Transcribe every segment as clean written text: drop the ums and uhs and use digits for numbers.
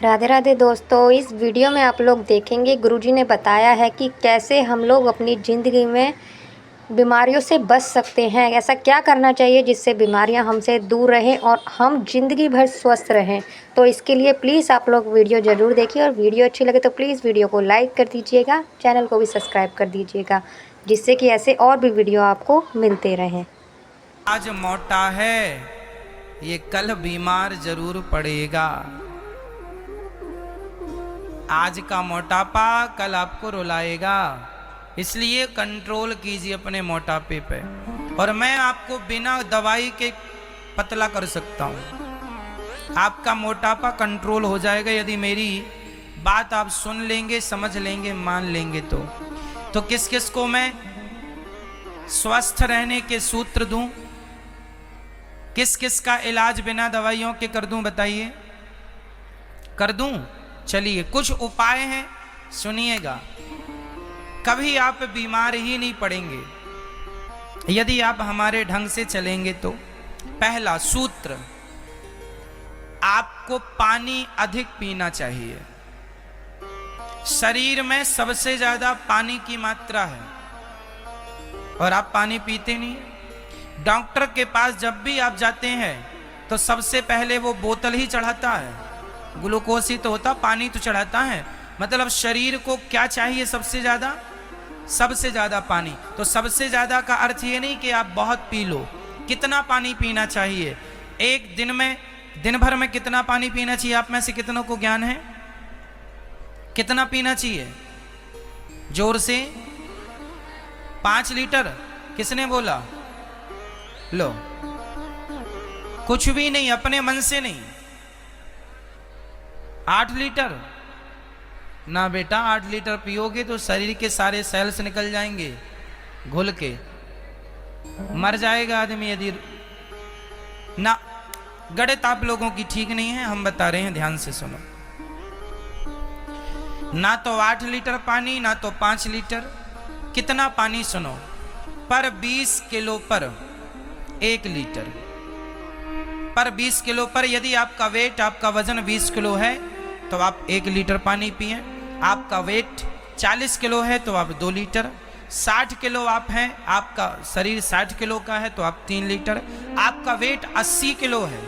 राधे राधे दोस्तों, इस वीडियो में आप लोग देखेंगे गुरुजी ने बताया है कि कैसे हम लोग अपनी ज़िंदगी में बीमारियों से बच सकते हैं। ऐसा क्या करना चाहिए जिससे बीमारियां हमसे दूर रहें और हम ज़िंदगी भर स्वस्थ रहें। तो इसके लिए प्लीज़ आप लोग वीडियो ज़रूर देखिए और वीडियो अच्छी लगे तो प्लीज़ वीडियो को लाइक कर दीजिएगा, चैनल को भी सब्सक्राइब कर दीजिएगा, जिससे कि ऐसे और भी वीडियो आपको मिलते रहें। आज मोटा है ये कल बीमार जरूर पड़ेगा। आज का मोटापा कल आपको रुलाएगा, इसलिए कंट्रोल कीजिए अपने मोटापे पे। और मैं आपको बिना दवाई के पतला कर सकता हूं। आपका मोटापा कंट्रोल हो जाएगा यदि मेरी बात आप सुन लेंगे, समझ लेंगे, मान लेंगे। तो किस किस को मैं स्वस्थ रहने के सूत्र दूं, किस किस का इलाज बिना दवाइयों के कर दूं, बताइए। कर दूं? चलिए कुछ उपाय हैं, सुनिएगा। कभी आप बीमार ही नहीं पड़ेंगे यदि आप हमारे ढंग से चलेंगे तो। पहला सूत्र, आपको पानी अधिक पीना चाहिए। शरीर में सबसे ज्यादा पानी की मात्रा है और आप पानी पीते नहीं। डॉक्टर के पास जब भी आप जाते हैं तो सबसे पहले वो बोतल ही चढ़ाता है, ग्लूकोज ही तो होता, पानी तो चढ़ाता है। मतलब शरीर को क्या चाहिए सबसे ज्यादा? सबसे ज्यादा पानी। तो सबसे ज्यादा का अर्थ ये नहीं कि आप बहुत पी लो। कितना पानी पीना चाहिए एक दिन में, दिन भर में कितना पानी पीना चाहिए? आप में से कितनों को ज्ञान है कितना पीना चाहिए? जोर से 5 लीटर। किसने बोला? लो, कुछ भी नहीं, अपने मन से नहीं। 8 लीटर ना बेटा, 8 लीटर पियोगे तो शरीर के सारे सेल्स निकल जाएंगे, घुल के मर जाएगा आदमी यदि ना। गणित आप लोगों की ठीक नहीं है, हम बता रहे हैं, ध्यान से सुनो। ना तो 8 लीटर पानी, ना तो 5 लीटर। कितना पानी सुनो? पर 20 किलो पर 1 लीटर। पर 20 किलो पर, यदि आपका वेट, आपका वजन 20 किलो है तो आप 1 लीटर पानी पिए। आपका वेट 40 किलो है तो आप 2 लीटर। 60 किलो आप हैं, आपका शरीर 60 किलो का है तो आप 3 लीटर। आपका वेट 80 किलो है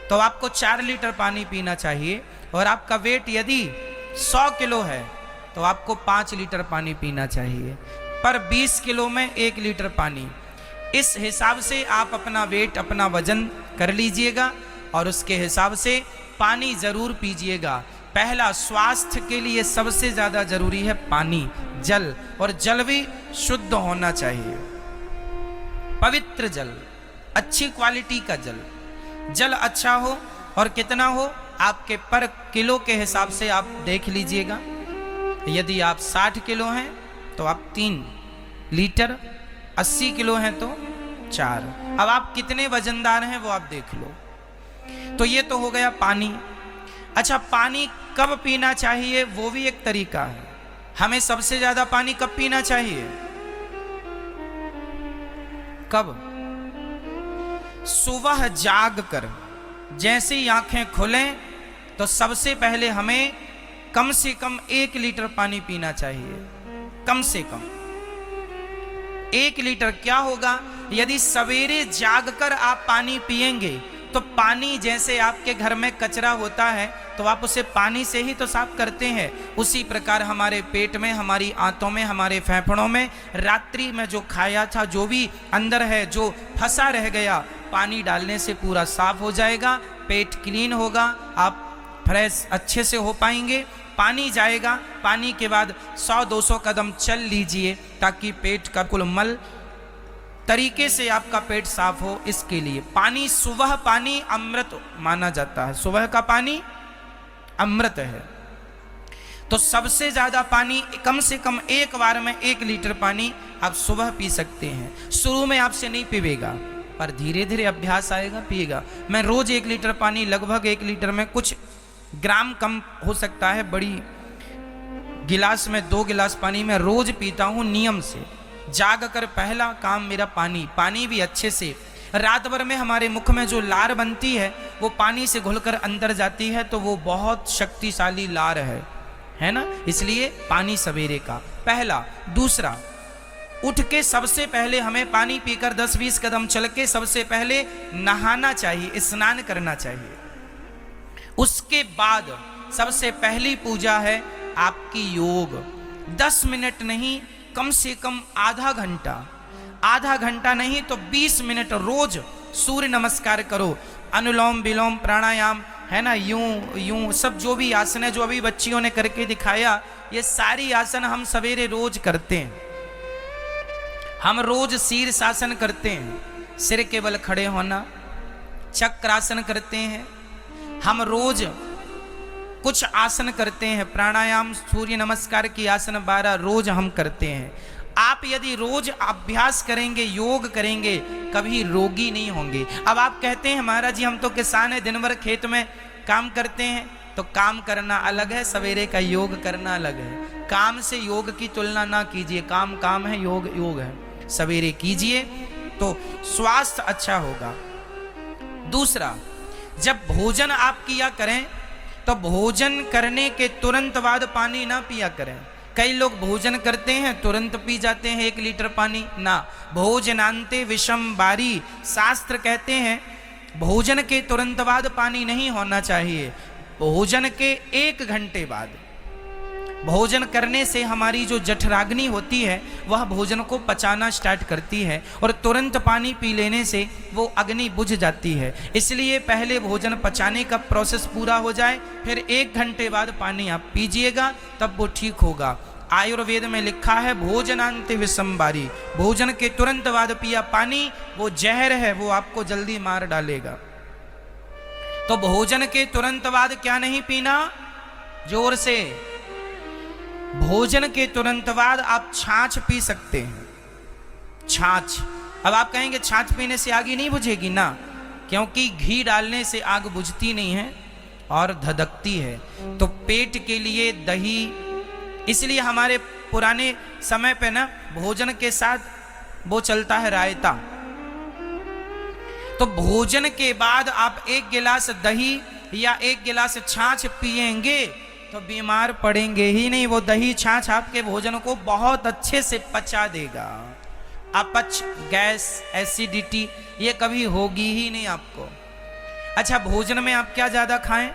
तो आपको 4 लीटर पानी पीना चाहिए। और आपका वेट यदि 100 किलो है तो आपको 5 लीटर पानी पीना चाहिए। पर 20 किलो में 1 लीटर पानी। इस हिसाब से आप अपना वेट, अपना वजन कर लीजिएगा और उसके हिसाब से पानी जरूर पीजिएगा। पहला, स्वास्थ्य के लिए सबसे ज्यादा जरूरी है पानी, जल। और जल भी शुद्ध होना चाहिए, पवित्र जल, अच्छी क्वालिटी का जल। जल अच्छा हो और कितना हो, आपके पर किलो के हिसाब से आप देख लीजिएगा। यदि आप 60 किलो हैं तो आप 3 लीटर, 80 किलो हैं तो 4। अब आप कितने वजनदार हैं वो आप देख लो। तो ये तो हो गया पानी। अच्छा, पानी कब पीना चाहिए वो भी एक तरीका है। हमें सबसे ज्यादा पानी कब पीना चाहिए? कब? सुबह जाग कर जैसे ही आंखें खुलें तो सबसे पहले हमें कम से कम 1 लीटर पानी पीना चाहिए। कम से कम 1 लीटर। क्या होगा यदि सवेरे जागकर आप पानी पिएंगे तो पानी, जैसे आपके घर में कचरा होता है तो आप उसे पानी से ही तो साफ करते हैं, उसी प्रकार हमारे पेट में, हमारी आंतों में, हमारे फेफड़ों में रात्रि में जो खाया था, जो भी अंदर है, जो फंसा रह गया, पानी डालने से पूरा साफ हो जाएगा, पेट क्लीन होगा, आप फ्रेश अच्छे से हो पाएंगे। पानी जाएगा, पानी के बाद 100-200 कदम चल लीजिए ताकि पेट का कुल मल तरीके से आपका पेट साफ हो। इसके लिए पानी, सुबह पानी अमृत माना जाता है। सुबह का पानी अमृत है। तो सबसे ज्यादा पानी, कम से कम एक बार में 1 लीटर पानी आप सुबह पी सकते हैं। शुरू में आपसे नहीं पीवेगा पर धीरे धीरे अभ्यास आएगा, पिएगा। मैं रोज 1 लीटर पानी, लगभग 1 लीटर में कुछ ग्राम कम हो सकता है, बड़ी गिलास में 2 गिलास पानी मैं रोज पीता हूँ नियम से। जाग कर पहला काम मेरा पानी, पानी भी अच्छे से रात भर में हमारे मुख में जो लार बनती है वो पानी से घुलकर अंदर जाती है, तो वो बहुत शक्तिशाली लार है ना। इसलिए पानी सवेरे का पहला। दूसरा, उठ के सबसे पहले हमें पानी पीकर 10-20 कदम चल के सबसे पहले नहाना चाहिए, स्नान करना चाहिए। उसके बाद सबसे पहली पूजा है आपकी योग। 10 मिनट नहीं, कम से कम आधा घंटा नहीं तो 20 मिनट रोज सूर्य नमस्कार करो, अनुलोम विलोम प्राणायाम है ना, यूं सब जो भी आसन है जो अभी बच्चियों ने करके दिखाया, ये सारी आसन हम सवेरे रोज करते हैं। हम रोज शीर्षासन करते हैं, सिर के बल खड़े होना, चक्रासन करते हैं, हम रोज कुछ आसन करते हैं, प्राणायाम सूर्य नमस्कार की आसन 12 रोज हम करते हैं। आप यदि रोज अभ्यास करेंगे, योग करेंगे, कभी रोगी नहीं होंगे। अब आप कहते हैं महाराज जी हम तो किसान हैं, दिन भर खेत में काम करते हैं, तो काम करना अलग है, सवेरे का योग करना अलग है। काम से योग की तुलना ना कीजिए, काम काम है, योग योग है। सवेरे कीजिए तो स्वास्थ्य अच्छा होगा। दूसरा, जब भोजन आप किया करें तो भोजन करने के तुरंत बाद पानी ना पिया करें। कई लोग भोजन करते हैं तुरंत पी जाते हैं 1 लीटर पानी, ना। भोजनांते विषम बारी, शास्त्र कहते हैं भोजन के तुरंत बाद पानी नहीं होना चाहिए, भोजन के 1 घंटे बाद। भोजन करने से हमारी जो जठराग्नि होती है वह भोजन को पचाना स्टार्ट करती है, और तुरंत पानी पी लेने से वो अग्नि बुझ जाती है। इसलिए पहले भोजन पचाने का प्रोसेस पूरा हो जाए, फिर 1 घंटे बाद पानी आप पीजिएगा, तब वो ठीक होगा। आयुर्वेद में लिखा है भोजनांते विषमबारी, भोजन के तुरंत बाद पिया पानी वो जहर है, वो आपको जल्दी मार डालेगा। तो भोजन के तुरंत बाद क्या नहीं पीना, जोर से, भोजन के तुरंत बाद आप छाछ पी सकते हैं। छाछ, अब आप कहेंगे छाछ पीने से आग ही नहीं बुझेगी ना, क्योंकि घी डालने से आग बुझती नहीं है और धधकती है। तो पेट के लिए दही, इसलिए हमारे पुराने समय पे ना भोजन के साथ वो चलता है रायता। तो भोजन के बाद आप 1 गिलास दही या 1 गिलास छाछ पिएंगे तो बीमार पड़ेंगे ही नहीं। वो दही छाछ आपके भोजन को बहुत अच्छे से पचा देगा। अपच, गैस, एसिडिटी ये कभी होगी ही नहीं आपको। अच्छा, भोजन में आप क्या ज्यादा खाएं,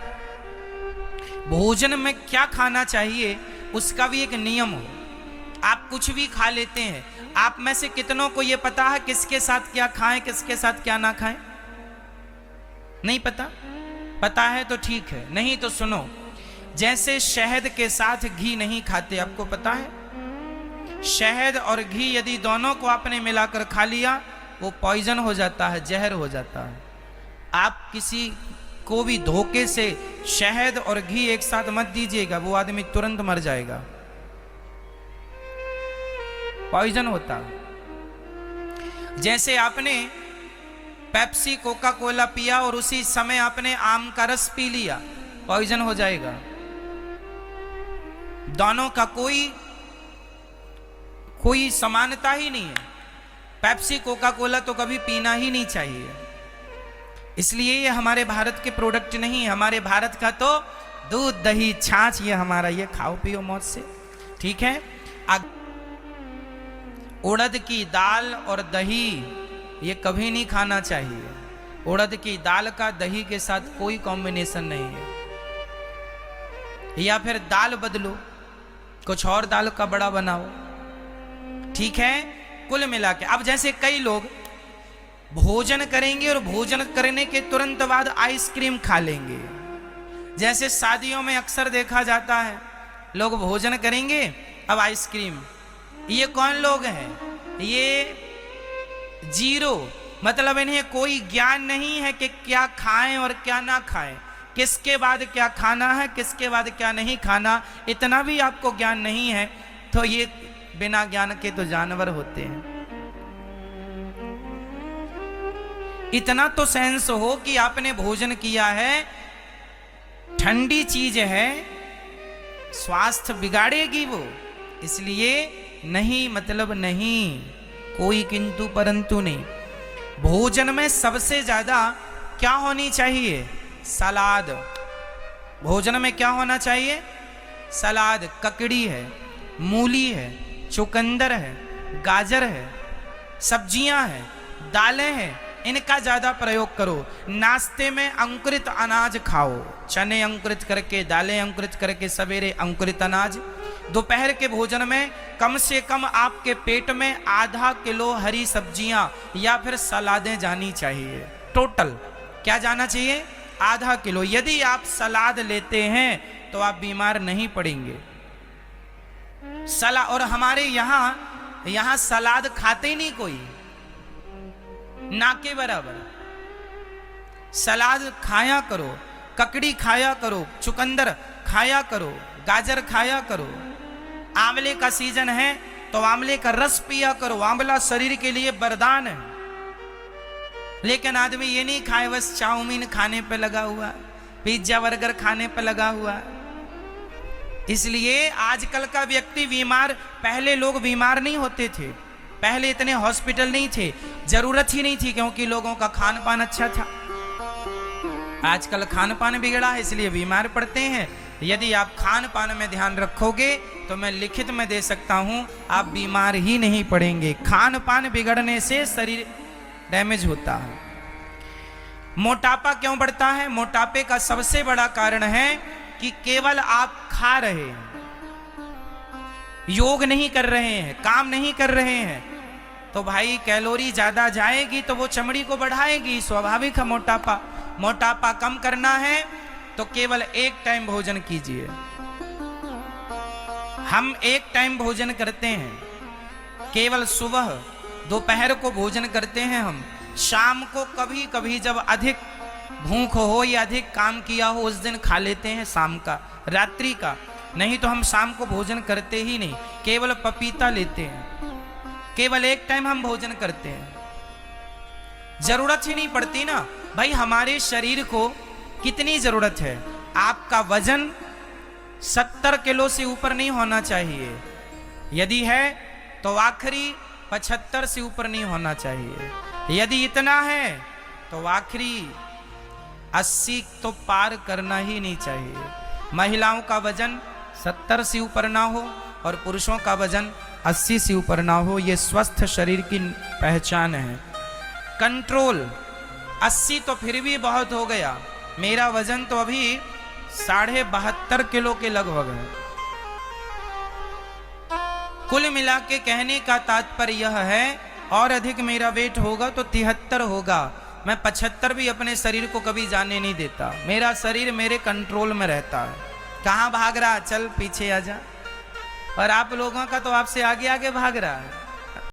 भोजन में क्या खाना चाहिए उसका भी एक नियम हो। आप कुछ भी खा लेते हैं, आप में से कितनों को यह पता है किसके साथ क्या खाएं, किसके साथ क्या ना खाएं? नहीं पता? पता है तो ठीक है, नहीं तो सुनो। जैसे शहद के साथ घी नहीं खाते, आपको पता है? शहद और घी यदि दोनों को आपने मिलाकर खा लिया वो पॉइजन हो जाता है, जहर हो जाता है। आप किसी को भी धोखे से शहद और घी एक साथ मत दीजिएगा, वो आदमी तुरंत मर जाएगा, पॉइजन होता है। जैसे आपने पेप्सी कोका कोला पिया और उसी समय आपने आम का रस पी लिया, पॉइजन हो जाएगा। दोनों का कोई समानता ही नहीं है। पेप्सी कोका कोला तो कभी पीना ही नहीं चाहिए, इसलिए ये हमारे भारत के प्रोडक्ट नहीं है। हमारे भारत का तो दूध, दही, छाछ ये हमारा, ये खाओ पियो मौज से, ठीक है। उड़द की दाल और दही ये कभी नहीं खाना चाहिए। उड़द की दाल का दही के साथ कोई कॉम्बिनेशन नहीं है। या फिर दाल बदलो, कुछ और दाल का बड़ा बनाओ, ठीक है। कुल मिला के अब जैसे कई लोग भोजन करेंगे और भोजन करने के तुरंत बाद आइसक्रीम खा लेंगे। जैसे शादियों में अक्सर देखा जाता है, लोग भोजन करेंगे अब आइसक्रीम। ये कौन लोग हैं? ये जीरो, मतलब इन्हें कोई ज्ञान नहीं है कि क्या खाएं और क्या ना खाएं, किसके बाद क्या खाना है, किसके बाद क्या नहीं खाना, इतना भी आपको ज्ञान नहीं है। तो ये बिना ज्ञान के तो जानवर होते हैं। इतना तो सेंस हो कि आपने भोजन किया है, ठंडी चीज है, स्वास्थ्य बिगाड़ेगी वो, इसलिए नहीं, मतलब नहीं, कोई किंतु परंतु नहीं। भोजन में सबसे ज्यादा क्या होनी चाहिए? सलाद। भोजन में क्या होना चाहिए? सलाद। ककड़ी है, मूली है, चुकंदर है, गाजर है, सब्जियां हैं, दालें हैं, इनका ज्यादा प्रयोग करो। नाश्ते में अंकुरित अनाज खाओ, चने अंकुरित करके, दालें अंकुरित करके, सवेरे अंकुरित अनाज। दोपहर के भोजन में कम से कम आपके पेट में आधा किलो हरी सब्जियां या फिर सलादें जानी चाहिए। टोटल क्या जाना चाहिए? आधा किलो। यदि आप सलाद लेते हैं तो आप बीमार नहीं पड़ेंगे। और हमारे यहां सलाद खाते ही नहीं कोई, ना के बराबर। सलाद खाया करो, ककड़ी खाया करो, चुकंदर खाया करो, गाजर खाया करो। आंवले का सीजन है तो आंवले का रस पिया करो। आंवला शरीर के लिए वरदान है। लेकिन आदमी ये नहीं खाए, बस चाउमीन खाने पे लगा हुआ, पिज्जा बर्गर खाने पे लगा हुआ। इसलिए आजकल का व्यक्ति बीमार। पहले लोग बीमार नहीं होते थे, पहले इतने हॉस्पिटल नहीं थे, जरूरत ही नहीं थी, क्योंकि लोगों का खान पान अच्छा था। आजकल खान पान बिगड़ा है, इसलिए बीमार पड़ते हैं। यदि आप खान पान में ध्यान रखोगे तो मैं लिखित में दे सकता हूं, आप बीमार ही नहीं पड़ेंगे। खान पान बिगड़ने से शरीर डैमेज होता है। मोटापा क्यों बढ़ता है? मोटापे का सबसे बड़ा कारण है कि केवल आप खा रहे हैं, योग नहीं कर रहे हैं, काम नहीं कर रहे हैं। तो भाई कैलोरी ज्यादा जाएगी तो वो चमड़ी को बढ़ाएगी, स्वाभाविक है मोटापा। मोटापा कम करना है तो केवल एक टाइम भोजन कीजिए। हम एक टाइम भोजन करते हैं, केवल सुबह दोपहर को भोजन करते हैं। हम शाम को कभी कभी जब अधिक भूख हो या अधिक काम किया हो उस दिन खा लेते हैं, शाम का, रात्रि का। नहीं तो हम शाम को भोजन करते ही नहीं, केवल पपीता लेते हैं। केवल एक टाइम हम भोजन करते हैं, जरूरत ही नहीं पड़ती ना भाई। हमारे शरीर को कितनी जरूरत है? आपका वजन 70 किलो से ऊपर नहीं होना चाहिए, यदि है तो आखिरी 75 से ऊपर नहीं होना चाहिए। यदि इतना है तो आखिरी 80 तो पार करना ही नहीं चाहिए। महिलाओं का वजन 70 से ऊपर ना हो और पुरुषों का वजन 80 से ऊपर ना हो, ये स्वस्थ शरीर की पहचान है। कंट्रोल 80 तो फिर भी बहुत हो गया। मेरा वजन तो अभी 72.5 किलो के लगभग है। कुल मिला के कहने का तात्पर्य यह है, और अधिक मेरा वेट होगा तो 73 होगा। मैं 75 भी अपने शरीर को कभी जाने नहीं देता। मेरा शरीर मेरे कंट्रोल में रहता है। कहाँ भाग रहा? चल पीछे आ जा। और आप लोगों का तो आपसे आगे आगे भाग रहा है।